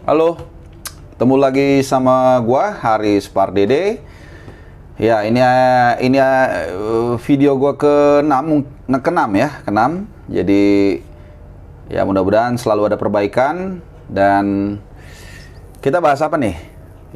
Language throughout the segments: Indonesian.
Halo, ketemu lagi sama gua Haris Pardede. Ya, ini video gua ke-6 ya, ke-6. Jadi ya mudah-mudahan selalu ada perbaikan dan kita bahas apa nih?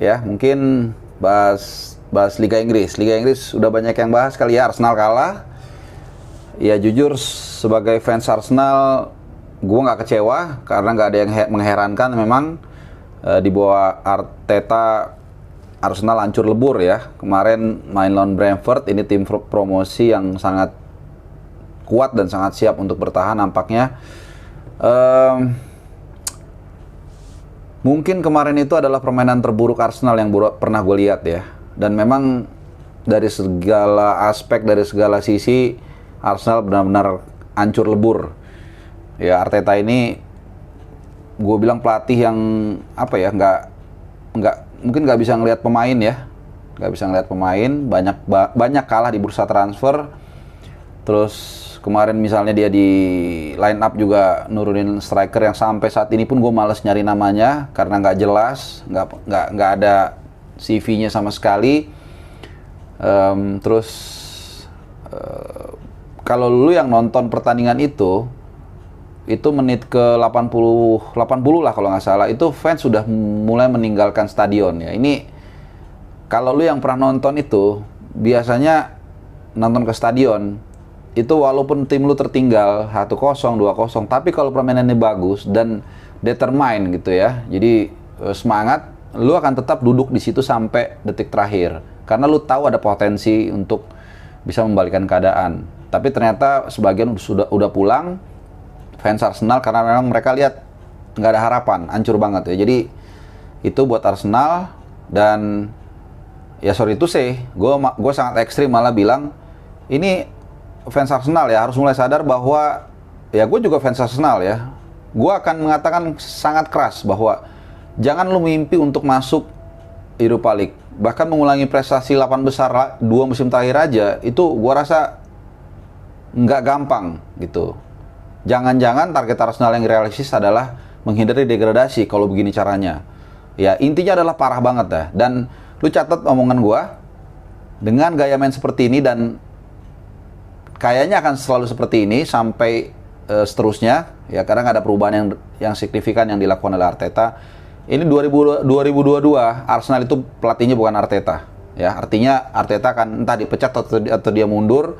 Ya, mungkin bahas Liga Inggris. Liga Inggris udah banyak yang bahas kali ya. Arsenal kalah. Ya jujur sebagai fans Arsenal gua nggak kecewa karena nggak ada yang mengherankan memang. Di bawah Arteta Arsenal hancur lebur ya. Kemarin main lawan Brentford, ini tim promosi yang sangat kuat dan sangat siap untuk bertahan nampaknya. Mungkin kemarin itu adalah permainan terburuk Arsenal yang pernah gue lihat ya. Dan memang dari segala aspek, dari segala sisi Arsenal benar-benar hancur lebur. Ya, Arteta ini gue bilang pelatih yang apa ya, mungkin nggak bisa ngelihat pemain ya, nggak bisa ngelihat pemain, banyak kalah di bursa transfer. Terus kemarin misalnya dia di line up juga nurunin striker yang sampai saat ini pun gue males nyari namanya karena nggak jelas, nggak ada CV-nya sama sekali. Terus kalau lu yang nonton pertandingan itu menit ke 80 lah kalau nggak salah, itu fans sudah mulai meninggalkan stadion ya. Ini kalau lu yang pernah nonton itu, biasanya nonton ke stadion itu walaupun tim lu tertinggal 1-0, 2-0, tapi kalau permainannya bagus dan determine gitu ya, jadi semangat, lu akan tetap duduk di situ sampai detik terakhir karena lu tahu ada potensi untuk bisa membalikan keadaan. Tapi ternyata sebagian udah pulang fans Arsenal karena memang mereka lihat nggak ada harapan, hancur banget ya. Jadi itu buat Arsenal. Dan ya sorry to say, gue sangat ekstrim malah bilang ini fans Arsenal ya harus mulai sadar bahwa ya gue juga fans Arsenal ya. Gue akan mengatakan sangat keras bahwa jangan lu mimpi untuk masuk Europa League, bahkan mengulangi prestasi 8 besar 2 musim terakhir aja, itu gue rasa nggak gampang gitu. Jangan-jangan target Arsenal yang realistis adalah menghindari degradasi kalau begini caranya. Ya intinya adalah parah banget ya. Dan lu catat omongan gua, dengan gaya main seperti ini dan kayaknya akan selalu seperti ini sampai seterusnya ya, karena nggak ada perubahan yang signifikan yang dilakukan oleh Arteta. Ini 2022 Arsenal itu pelatihnya bukan Arteta ya. Artinya Arteta akan entah dipecat atau dia mundur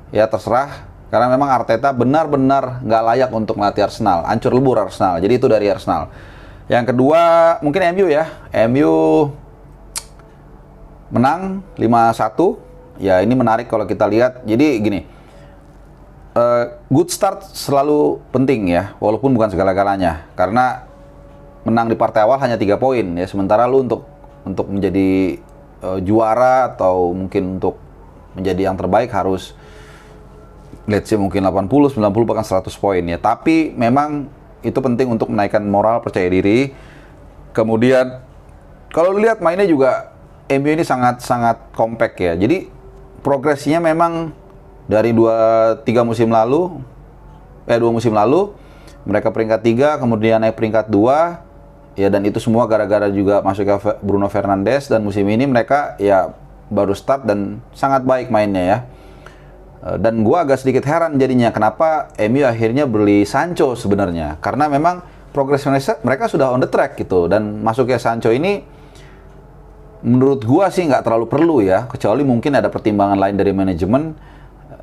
ya, terserah. Karena memang Arteta benar-benar nggak layak untuk melatih Arsenal. Hancur lebur Arsenal. Jadi itu dari Arsenal. Yang kedua mungkin MU ya. MU menang 5-1. Ya ini menarik kalau kita lihat. Jadi gini, good start selalu penting ya. Walaupun bukan segala-galanya. Karena menang di partai awal hanya 3 poin ya. Sementara lu untuk menjadi juara atau mungkin untuk menjadi yang terbaik harus let's say mungkin 80, 90, bahkan 100 poin ya. Tapi memang itu penting untuk menaikkan moral, percaya diri. Kemudian kalau lihat mainnya juga MU ini sangat compact ya. Jadi progresinya memang dari 2 musim lalu mereka peringkat 3, kemudian naik peringkat 2 ya, dan itu semua gara-gara juga masuknya Bruno Fernandes. Dan musim ini mereka ya baru start dan sangat baik mainnya ya. Dan gue agak sedikit heran jadinya kenapa MU akhirnya beli Sancho sebenarnya, karena memang progres mereka sudah on the track gitu. Dan masuknya Sancho ini menurut gue sih nggak terlalu perlu ya, kecuali mungkin ada pertimbangan lain dari manajemen,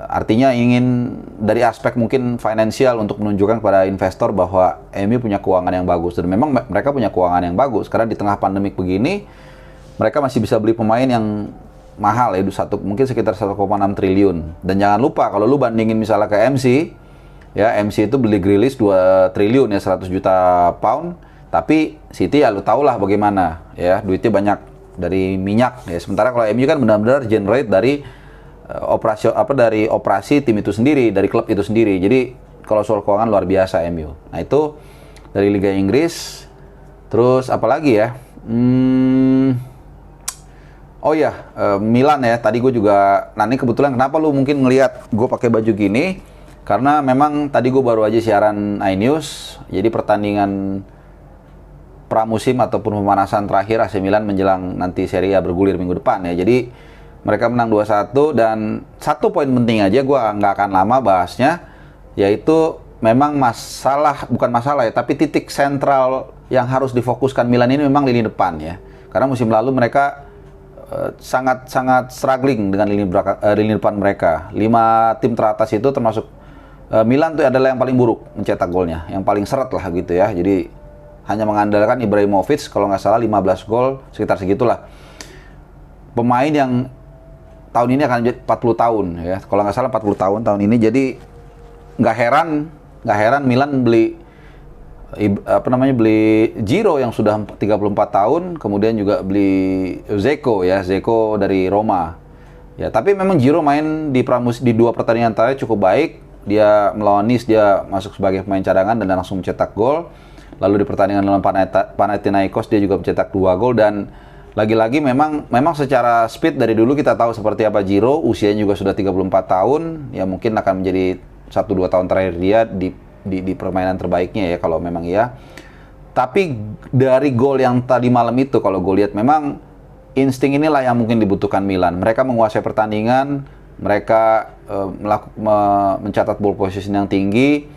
artinya ingin dari aspek mungkin finansial untuk menunjukkan kepada investor bahwa MU punya keuangan yang bagus. Dan memang mereka punya keuangan yang bagus karena di tengah pandemik begini mereka masih bisa beli pemain yang mahal ya, mungkin sekitar 1,6 triliun. Dan jangan lupa kalau lu bandingin misalnya ke MC ya, MC itu beli Grealish 2 triliun ya, 100 juta pound. Tapi City ya lu tau lah bagaimana ya, duitnya banyak dari minyak ya. Sementara kalau MU kan benar-benar generate dari operasi tim itu sendiri, dari klub itu sendiri. Jadi kalau soal keuangan luar biasa MU. Nah itu dari Liga Inggris. Terus apalagi ya, oh ya, Milan ya. Tadi gue juga, nah ini kebetulan kenapa lu mungkin ngelihat gue pakai baju gini, karena memang tadi gue baru aja siaran iNews. Jadi pertandingan pramusim ataupun pemanasan terakhir AC Milan menjelang nanti Serie A bergulir minggu depan ya. Jadi mereka menang 2-1 dan satu poin penting aja gue nggak akan lama bahasnya, yaitu memang bukan masalah ya, tapi titik sentral yang harus difokuskan Milan ini memang lini depan ya. Karena musim lalu mereka sangat struggling dengan lini depan mereka. 5 tim teratas itu termasuk Milan tuh adalah yang paling buruk mencetak golnya, yang paling seret lah gitu ya. Jadi hanya mengandalkan Ibrahimovic kalau nggak salah 15 gol sekitar segitulah. Pemain yang tahun ini akan jadi 40 tahun ya, kalau nggak salah 40 tahun tahun ini. Jadi nggak heran Milan beli Giro yang sudah 34 tahun, kemudian juga beli Dzeko dari Roma. Ya, tapi memang Giro main di 2 pertandingan terakhir cukup baik. Dia melawan Nice dia masuk sebagai pemain cadangan dan langsung mencetak gol. Lalu di pertandingan lawan Panathinaikos dia juga mencetak 2 gol dan lagi-lagi memang secara speed dari dulu kita tahu seperti apa Giro, usianya juga sudah 34 tahun, ya mungkin akan menjadi 1-2 tahun terakhir dia di permainan terbaiknya ya kalau memang iya. Tapi dari gol yang tadi malam itu kalau gue lihat memang insting inilah yang mungkin dibutuhkan Milan. Mereka menguasai pertandingan, mereka mencatat ball position yang tinggi.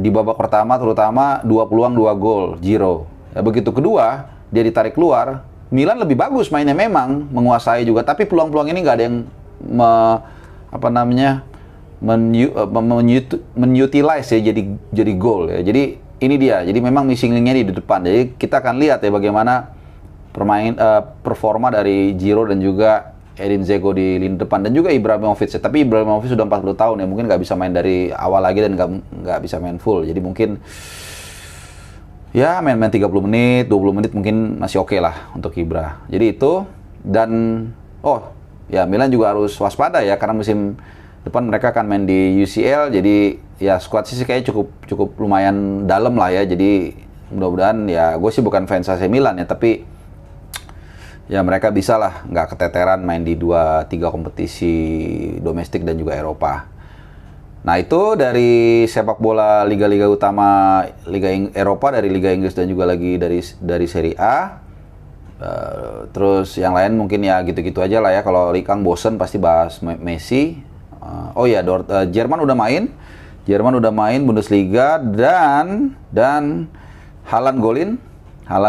Di babak pertama terutama 2 peluang 2 gol Giro. Ya, begitu kedua dia ditarik keluar, Milan lebih bagus mainnya memang, menguasai juga, tapi peluang-peluang ini nggak ada yang menutilize ya jadi gol ya. Jadi ini dia. Jadi memang missing link-nya di depan. Jadi kita akan lihat ya bagaimana performa dari Giro dan juga Edin Dzeko di lini depan dan juga Ibrahimovic ya. Tapi Ibrahimovic sudah 40 tahun ya, mungkin nggak bisa main dari awal lagi dan nggak bisa main full. Jadi mungkin ya main 30 menit, 20 menit mungkin masih oke lah untuk Ibra. Jadi itu, dan ya Milan juga harus waspada ya karena musim depan mereka akan main di UCL. Jadi ya squad sih kayaknya cukup lumayan dalam lah ya. Jadi mudah-mudahan ya, gue sih bukan fans AC Milan ya, tapi ya mereka bisa lah nggak keteteran main di 2-3 kompetisi domestik dan juga Eropa. Nah itu dari sepak bola liga-liga utama Liga Eropa, dari Liga Inggris dan juga lagi dari Serie A. Terus yang lain mungkin ya gitu-gitu aja lah ya. Kalau Rikang bosen pasti bahas Messi. Jerman udah main Bundesliga dan Haaland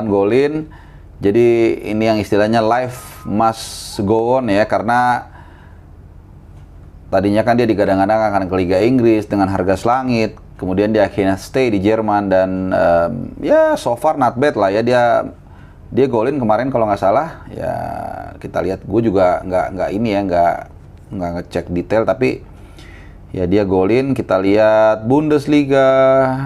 golin. Jadi ini yang istilahnya life must go on ya, karena tadinya kan dia digadang-gadang akan ke Liga Inggris dengan harga selangit, kemudian dia akhirnya stay di Jerman dan ya so far not bad lah ya, dia golin kemarin kalau nggak salah ya. Kita lihat, gue juga nggak ngecek detail, tapi ya dia golin. Kita lihat Bundesliga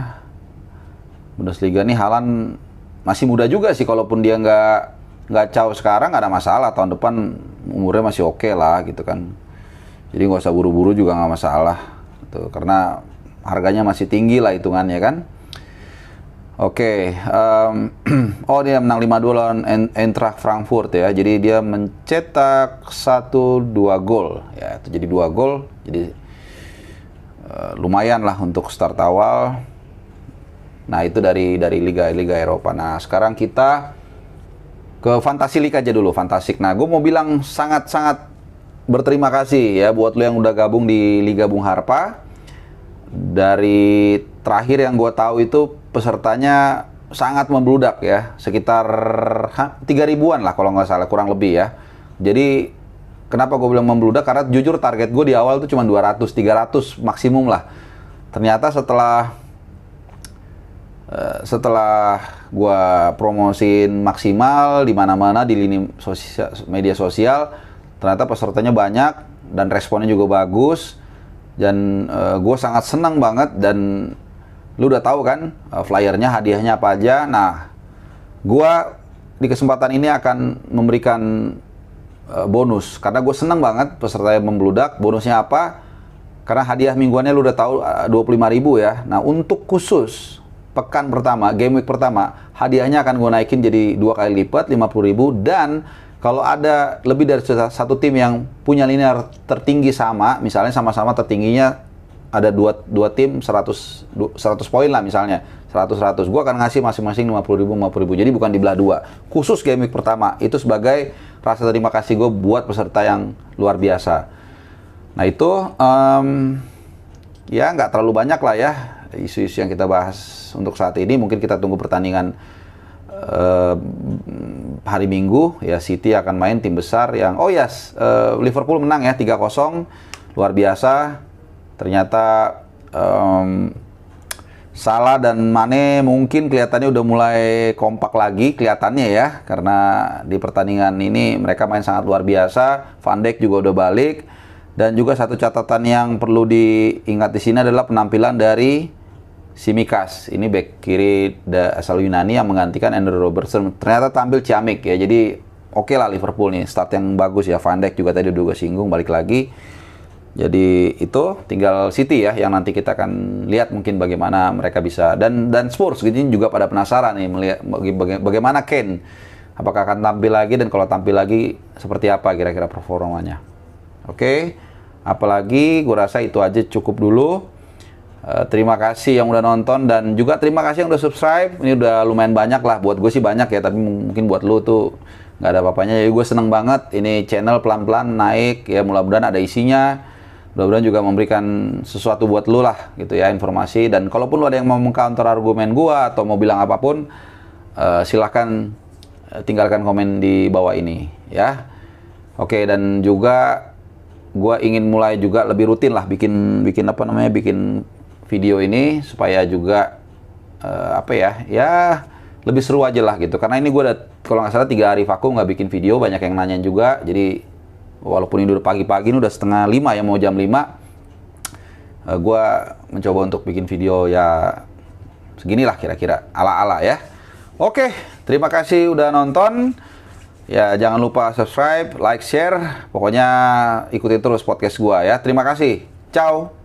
nih, Haaland masih muda juga sih, kalaupun dia nggak caw sekarang nggak ada masalah, tahun depan umurnya masih oke lah gitu kan. Jadi nggak usah buru-buru juga nggak masalah gitu, karena harganya masih tinggi lah hitungannya kan. Oke, dia menang 5-2 lawan Eintracht Frankfurt ya. Jadi dia mencetak 1-2 gol ya, itu jadi 2 gol. Jadi lumayan lah untuk start awal. Nah itu dari liga Eropa. Nah sekarang kita ke Fantasy League aja dulu, Fantasik. Nah gue mau bilang sangat-sangat berterima kasih ya buat lo yang udah gabung di Liga Bung Harpa. Dari terakhir yang gue tahu itu pesertanya sangat membludak ya, sekitar 3.000-an lah kalau nggak salah, kurang lebih ya. Jadi kenapa gue bilang membludak? Karena jujur target gue di awal itu cuma 200-300 maksimum lah. Ternyata setelah gue promosiin maksimal di mana-mana di lini media sosial, ternyata pesertanya banyak dan responnya juga bagus, dan gue sangat senang banget. Dan lu udah tahu kan flyernya, hadiahnya apa aja. Nah gue di kesempatan ini akan memberikan bonus karena gue senang banget peserta yang membludak. Bonusnya apa? Karena hadiah mingguannya lu udah tahu 25.000 ya. Nah untuk khusus pekan pertama, game week pertama, hadiahnya akan gue naikin jadi 2 kali lipat, 50.000. Dan kalau ada lebih dari satu tim yang punya linear tertinggi sama, misalnya sama-sama tertingginya ada dua tim 100 poin lah misalnya, 100. Gue akan ngasih masing-masing 50.000. Jadi bukan dibelah dua. Khusus game week pertama itu sebagai rasa terima kasih gue buat peserta yang luar biasa. Nah itu ya nggak terlalu banyak lah ya isu-isu yang kita bahas untuk saat ini. Mungkin kita tunggu pertandingan hari Minggu ya. City akan main tim besar yang Liverpool menang ya 3-0, luar biasa. Ternyata Salah dan Mane mungkin kelihatannya udah mulai kompak lagi kelihatannya ya, karena di pertandingan ini mereka main sangat luar biasa. Van Dijk juga udah balik, dan juga satu catatan yang perlu diingat di sini adalah penampilan dari Tsimikas. Ini bek kiri asal Yunani yang menggantikan Andrew Robertson. Ternyata tampil ciamik ya, jadi oke lah Liverpool nih, start yang bagus ya. Van Dijk juga tadi udah singgung balik lagi. Jadi itu tinggal City ya yang nanti kita akan lihat mungkin bagaimana mereka bisa, dan Spurs gitu juga pada penasaran nih melihat bagaimana Kane, apakah akan tampil lagi, dan kalau tampil lagi seperti apa kira-kira performanya. Oke, apalagi gue rasa itu aja cukup dulu. Terima kasih yang udah nonton, dan juga terima kasih yang udah subscribe. Ini udah lumayan banyak lah, buat gue sih banyak ya, tapi mungkin buat lu tuh nggak ada apa-apanya. Jadi gue seneng banget ini channel pelan-pelan naik ya, mudah-mudahan ada isinya. Mudah-mudahan juga memberikan sesuatu buat lu lah gitu ya, informasi. Dan kalaupun lu ada yang mau meng-counter argumen gua atau mau bilang apapun, silahkan tinggalkan komen di bawah ini ya. Oke, dan juga gua ingin mulai juga lebih rutin lah bikin video ini supaya juga lebih seru aja lah gitu. Karena ini gua udah kalau nggak salah 3 hari vakum nggak bikin video, banyak yang nanya juga. Jadi walaupun ini udah pagi-pagi, ini udah 4:30 ya, mau jam 5. Gue mencoba untuk bikin video ya seginilah kira-kira, ala-ala ya. Oke, terima kasih udah nonton. Ya, jangan lupa subscribe, like, share. Pokoknya ikutin terus podcast gue ya. Terima kasih. Ciao.